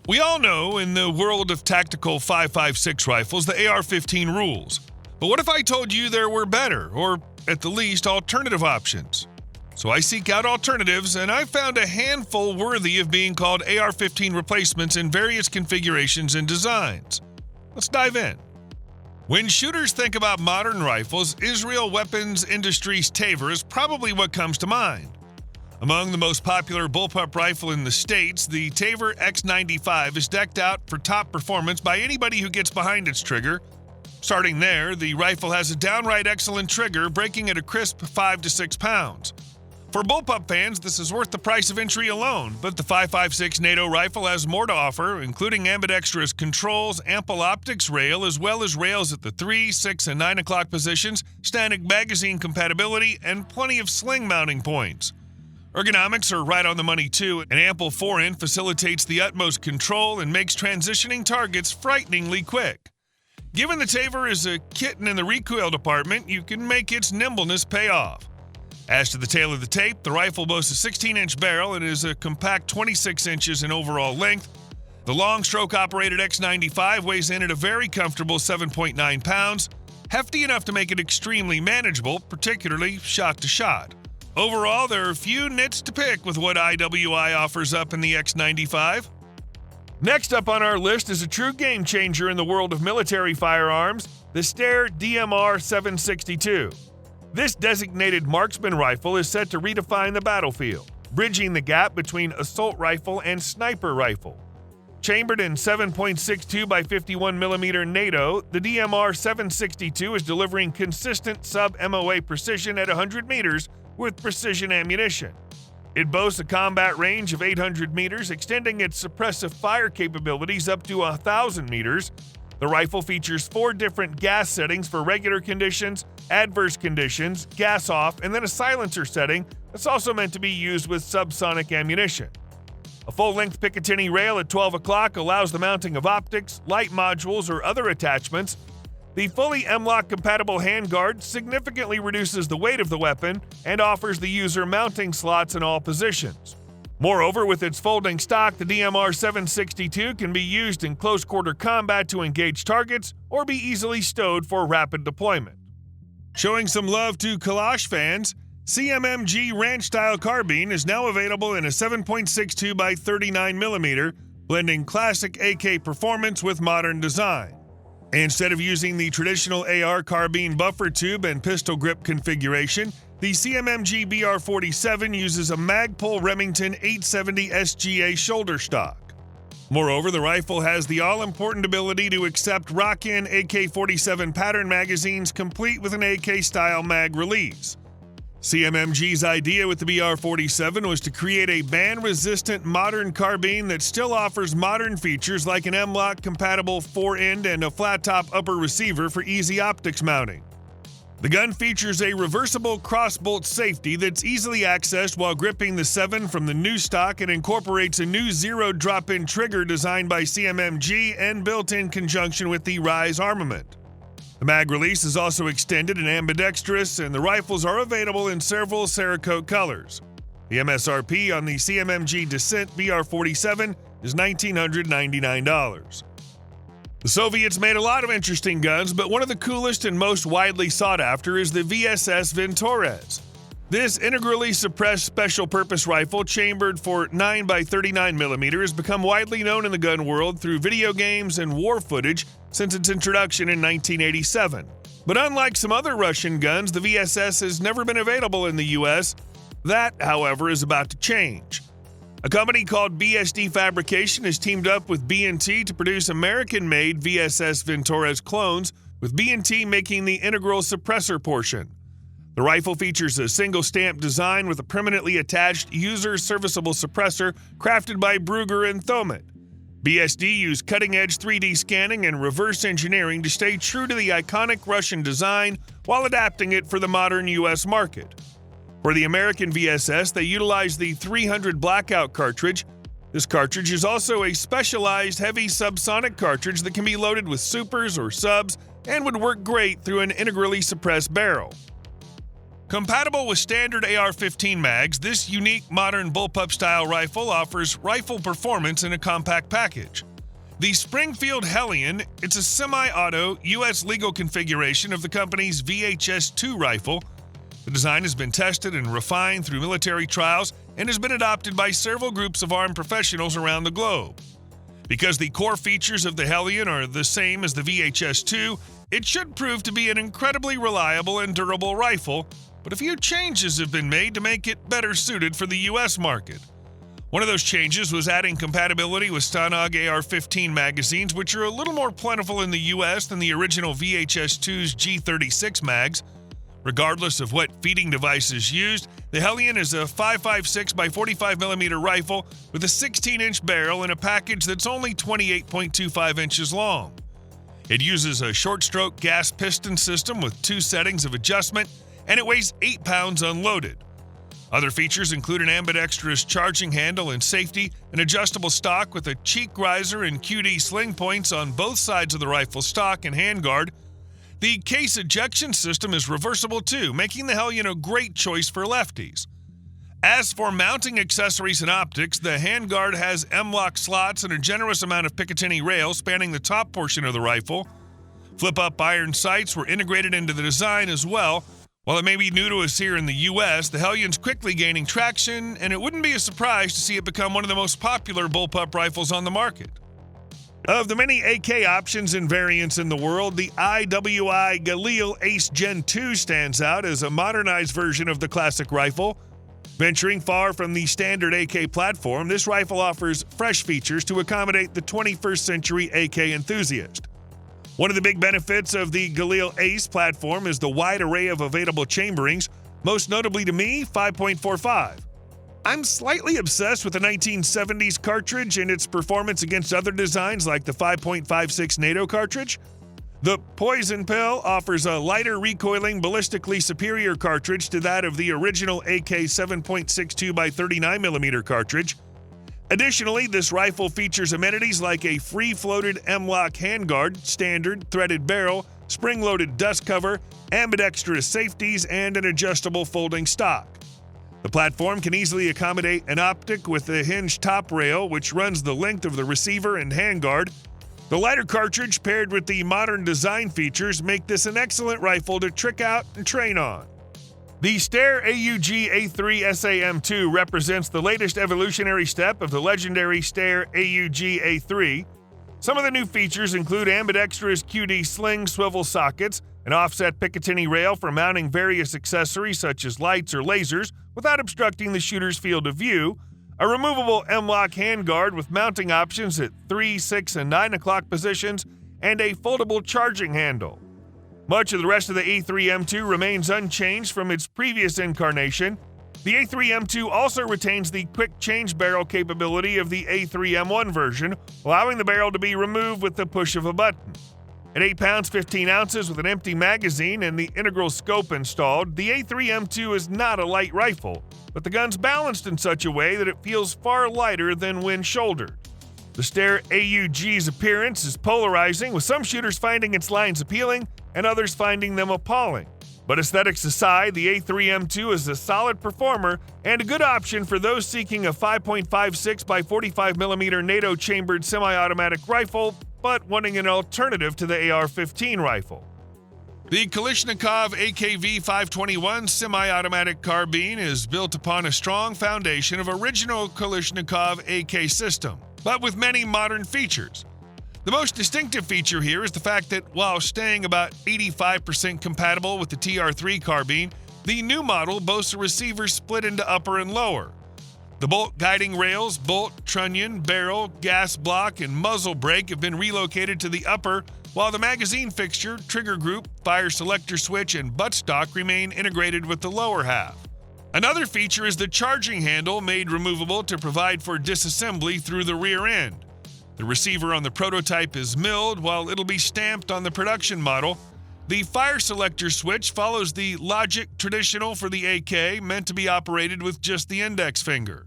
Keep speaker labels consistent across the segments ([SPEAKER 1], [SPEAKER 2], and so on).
[SPEAKER 1] We all know in the world of tactical 5.56 rifles, the AR-15 rules. But what if I told you there were better, or at the least, alternative options? So I seek out alternatives, and I found a handful worthy of being called AR-15 replacements in various configurations and designs. Let's dive in. When shooters think about modern rifles, Israel Weapons Industries Tavor is probably what comes to mind. Among the most popular bullpup rifle in the States, the Tavor X95 is decked out for top performance by anybody who gets behind its trigger. Starting there, the rifle has a downright excellent trigger, breaking at a crisp 5 to 6 pounds. For bullpup fans, this is worth the price of entry alone, but the 5.56 NATO rifle has more to offer, including ambidextrous controls, ample optics rail, as well as rails at the 3, 6, and 9 o'clock positions, static magazine compatibility, and plenty of sling mounting points. Ergonomics are right on the money too. An ample forend facilitates the utmost control and makes transitioning targets frighteningly quick. Given the Tavor is a kitten in the recoil department, you can make its nimbleness pay off. As to the tail of the tape, the rifle boasts a 16-inch barrel and is a compact 26 inches in overall length. The long stroke-operated X95 weighs in at a very comfortable 7.9 pounds, hefty enough to make it extremely manageable, particularly shot to shot. Overall, there are few nits to pick with what IWI offers up in the X95. Next up on our list is a true game changer in the world of military firearms, the Steyr DMR 762. This designated marksman rifle is set to redefine the battlefield, bridging the gap between assault rifle and sniper rifle. Chambered in 7.62 by 51mm NATO, the DMR 762 is delivering consistent sub-MOA precision at 100 meters with precision ammunition. It boasts a combat range of 800 meters, extending its suppressive fire capabilities up to 1,000 meters. The rifle features 4 different gas settings for regular conditions, adverse conditions, gas off, and then a silencer setting that's also meant to be used with subsonic ammunition. A full-length Picatinny rail at 12 o'clock allows the mounting of optics, light modules, or other attachments. The fully M-LOK-compatible handguard significantly reduces the weight of the weapon and offers the user mounting slots in all positions. Moreover, with its folding stock, the DMR 762 can be used in close-quarter combat to engage targets or be easily stowed for rapid deployment. Showing some love to Kalash fans, CMMG ranch-style carbine is now available in a 7.62 by 39mm, blending classic AK performance with modern design. Instead of using the traditional AR carbine buffer tube and pistol grip configuration, the CMMG BR47 uses a Magpul Remington 870 SGA shoulder stock. Moreover, the rifle has the all-important ability to accept Rock-In AK-47 pattern magazines complete with an AK-style mag release. CMMG's idea with the BR47 was to create a ban-resistant modern carbine that still offers modern features like an M-LOK-compatible fore-end and a flat-top upper receiver for easy optics mounting. The gun features a reversible cross-bolt safety that's easily accessed while gripping the 7 from the new stock and incorporates a new zero drop-in trigger designed by CMMG and built in conjunction with the Rise armament. The mag release is also extended and ambidextrous, and the rifles are available in several Cerakote colors. The MSRP on the CMMG Descent BR47 is $1,999. The Soviets made a lot of interesting guns, but one of the coolest and most widely sought after is the VSS Vintorez. This integrally suppressed special-purpose rifle, chambered for 9 by 39mm, has become widely known in the gun world through video games and war footage since its introduction in 1987. But unlike some other Russian guns, the VSS has never been available in the US. That, however, is about to change. A company called BSD Fabrication has teamed up with B&T to produce American-made VSS Vintorez clones, with B&T making the integral suppressor portion. The rifle features a single-stamp design with a permanently attached user-serviceable suppressor crafted by Brugger and Thomet. BSD used cutting-edge 3D scanning and reverse engineering to stay true to the iconic Russian design while adapting it for the modern U.S. market. For the American VSS, they utilized the 300 Blackout cartridge. This cartridge is also a specialized heavy subsonic cartridge that can be loaded with supers or subs and would work great through an integrally suppressed barrel. Compatible with standard AR-15 mags, this unique modern bullpup-style rifle offers rifle performance in a compact package. The Springfield Hellion, it's a semi-auto, U.S. legal configuration of the company's VHS-2 rifle. The design has been tested and refined through military trials and has been adopted by several groups of armed professionals around the globe. Because the core features of the Hellion are the same as the VHS-2, it should prove to be an incredibly reliable and durable rifle, but a few changes have been made to make it better suited for the U.S. market. One of those changes was adding compatibility with Steyr AR-15 magazines, which are a little more plentiful in the U.S. than the original VHS-2's G36 mags. Regardless of what feeding device is used, the Hellion is a 5.56 by 45mm rifle with a 16-inch barrel in a package that's only 28.25 inches long. It uses a short-stroke gas piston system with 2 settings of adjustment, and it weighs 8 pounds unloaded. Other features include an ambidextrous charging handle and safety, an adjustable stock with a cheek riser and QD sling points on both sides of the rifle stock and handguard. The case ejection system is reversible too, making the Hellion a great choice for lefties. As for mounting accessories and optics, the handguard has M-lock slots and a generous amount of Picatinny rail spanning the top portion of the rifle. Flip-up iron sights were integrated into the design as well. While it may be new to us here in the U.S., the Hellion's quickly gaining traction, and it wouldn't be a surprise to see it become one of the most popular bullpup rifles on the market. Of the many AK options and variants in the world, the IWI Galil Ace Gen 2 stands out as a modernized version of the classic rifle. Venturing far from the standard AK platform, this rifle offers fresh features to accommodate the 21st century AK enthusiast. One of the big benefits of the Galil Ace platform is the wide array of available chamberings, most notably to me, 5.45. I'm slightly obsessed with the 1970s cartridge and its performance against other designs like the 5.56 NATO cartridge. The Poison Pill offers a lighter recoiling, ballistically superior cartridge to that of the original AK 7.62 by 39mm cartridge. Additionally, this rifle features amenities like a free-floated M-lock handguard, standard threaded barrel, spring-loaded dust cover, ambidextrous safeties, and an adjustable folding stock. The platform can easily accommodate an optic with a hinged top rail, which runs the length of the receiver and handguard. The lighter cartridge paired with the modern design features make this an excellent rifle to trick out and train on. The Steyr AUG A3 M2 represents the latest evolutionary step of the legendary Steyr AUG A3. Some of the new features include ambidextrous QD sling swivel sockets, an offset Picatinny rail for mounting various accessories such as lights or lasers without obstructing the shooter's field of view, a removable M-lock handguard with mounting options at 3, 6, and 9 o'clock positions, and a foldable charging handle. Much of the rest of the A3 M2 remains unchanged from its previous incarnation. The A3 M2 also retains the quick change barrel capability of the A3 M1 version, allowing the barrel to be removed with the push of a button. At 8 pounds 15 ounces with an empty magazine and the integral scope installed, the A3 M2 is not a light rifle, but the gun's balanced in such a way that it feels far lighter than when shouldered. The Steyr AUG's appearance is polarizing, with some shooters finding its lines appealing and others finding them appalling. But aesthetics aside, the A3 M2 is a solid performer and a good option for those seeking a 5.56 by 45mm NATO chambered semi-automatic rifle, but wanting an alternative to the AR-15 rifle. The Kalashnikov AKV-521 semi-automatic carbine is built upon a strong foundation of original Kalashnikov AK system, but with many modern features. The most distinctive feature here is the fact that while staying about 85% compatible with the TR3 carbine, the new model boasts a receiver split into upper and lower. The bolt guiding rails, bolt, trunnion, barrel, gas block, and muzzle brake have been relocated to the upper, while the magazine fixture, trigger group, fire selector switch, and buttstock remain integrated with the lower half. Another feature is the charging handle made removable to provide for disassembly through the rear end. The receiver on the prototype is milled, while it'll be stamped on the production model. The fire selector switch follows the logic traditional for the AK, meant to be operated with just the index finger.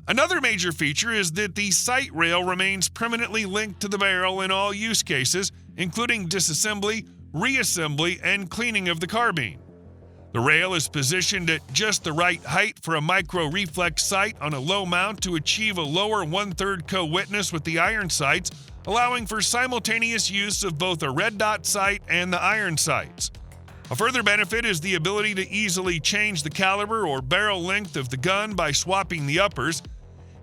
[SPEAKER 1] Another major feature is that the sight rail remains permanently linked to the barrel in all use cases, including disassembly, reassembly, and cleaning of the carbine. The rail is positioned at just the right height for a micro-reflex sight on a low mount to achieve a lower 1/3 co-witness with the iron sights, allowing for simultaneous use of both a red dot sight and the iron sights. A further benefit is the ability to easily change the caliber or barrel length of the gun by swapping the uppers.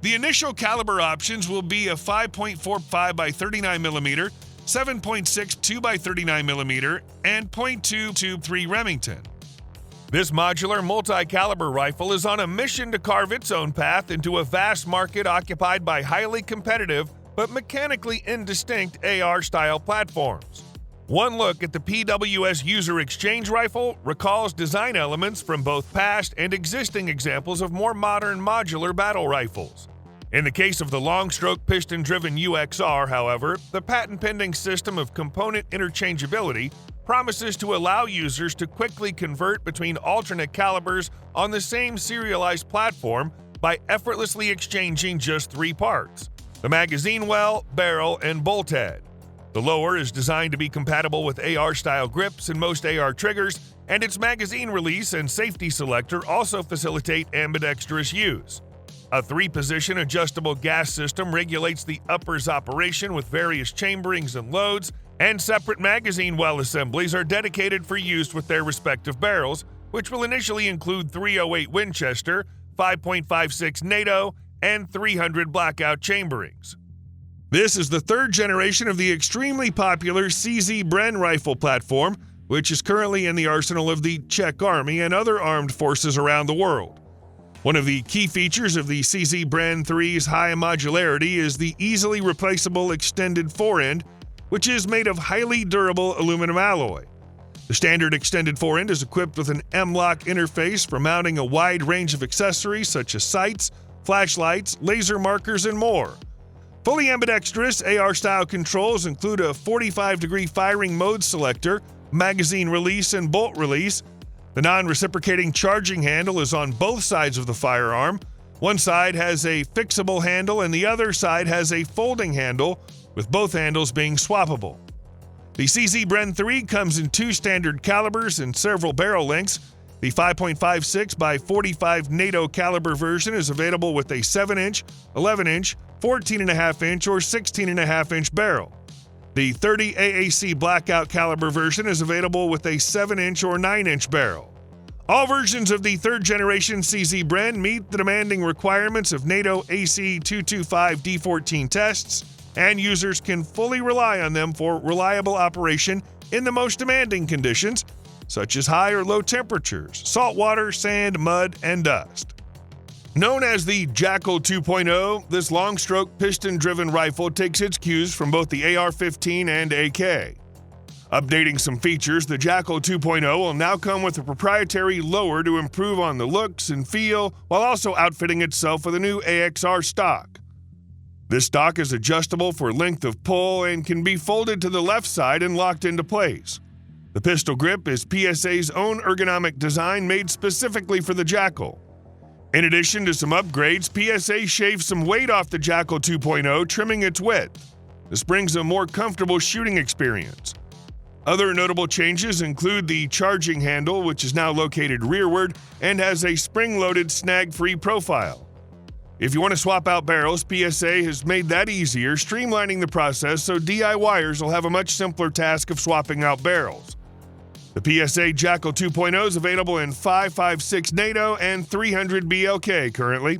[SPEAKER 1] The initial caliber options will be a 5.45 by 39mm, 7.62 by 39mm, and .223 Remington. This modular multi-caliber rifle is on a mission to carve its own path into a vast market occupied by highly competitive but mechanically indistinct AR-style platforms. One look at the PWS User Exchange rifle recalls design elements from both past and existing examples of more modern modular battle rifles. In the case of the long-stroke piston-driven UXR, however, the patent-pending system of component interchangeability promises to allow users to quickly convert between alternate calibers on the same serialized platform by effortlessly exchanging just 3 parts: the magazine well, barrel, and bolt head. The lower is designed to be compatible with AR-style grips and most AR triggers, and its magazine release and safety selector also facilitate ambidextrous use. A 3-position adjustable gas system regulates the upper's operation with various chamberings and loads, and separate magazine well assemblies are dedicated for use with their respective barrels, which will initially include .308 Winchester, 5.56 NATO, and 300 blackout chamberings. This is the 3rd generation of the extremely popular CZ Bren rifle platform, which is currently in the arsenal of the Czech Army and other armed forces around the world. One of the key features of the CZ Bren 3's high modularity is the easily replaceable extended forend, which is made of highly durable aluminum alloy. The standard extended forend is equipped with an M-LOK interface for mounting a wide range of accessories such as sights, flashlights, laser markers, and more. Fully ambidextrous AR-style controls include a 45-degree firing mode selector, magazine release, and bolt release. The non-reciprocating charging handle is on both sides of the firearm. One side has a fixable handle and the other side has a folding handle, with both handles being swappable. The CZ Bren 3 comes in 2 standard calibers and several barrel lengths. The 5.56 by 45 NATO caliber version is available with a 7-inch, 11-inch, 14.5-inch, or 16.5-inch barrel. The 30 AAC blackout caliber version is available with a 7-inch or 9-inch barrel. All versions of the 3rd generation CZ Bren meet the demanding requirements of NATO AC 225 D14 tests, and users can fully rely on them for reliable operation in the most demanding conditions, such as high or low temperatures, salt water, sand, mud, and dust. Known as the Jackal 2.0, this long-stroke piston-driven rifle takes its cues from both the AR-15 and AK. Updating some features, the Jackal 2.0 will now come with a proprietary lower to improve on the looks and feel, while also outfitting itself with a new AXR stock. This stock is adjustable for length of pull and can be folded to the left side and locked into place. The pistol grip is PSA's own ergonomic design made specifically for the Jackal. In addition to some upgrades, PSA shaved some weight off the Jackal 2.0, trimming its width. This brings a more comfortable shooting experience. Other notable changes include the charging handle, which is now located rearward and has a spring-loaded snag-free profile. If you want to swap out barrels, PSA has made that easier, streamlining the process so DIYers will have a much simpler task of swapping out barrels. The PSA Jackal 2.0 is available in 5.56 NATO and 300 BLK currently.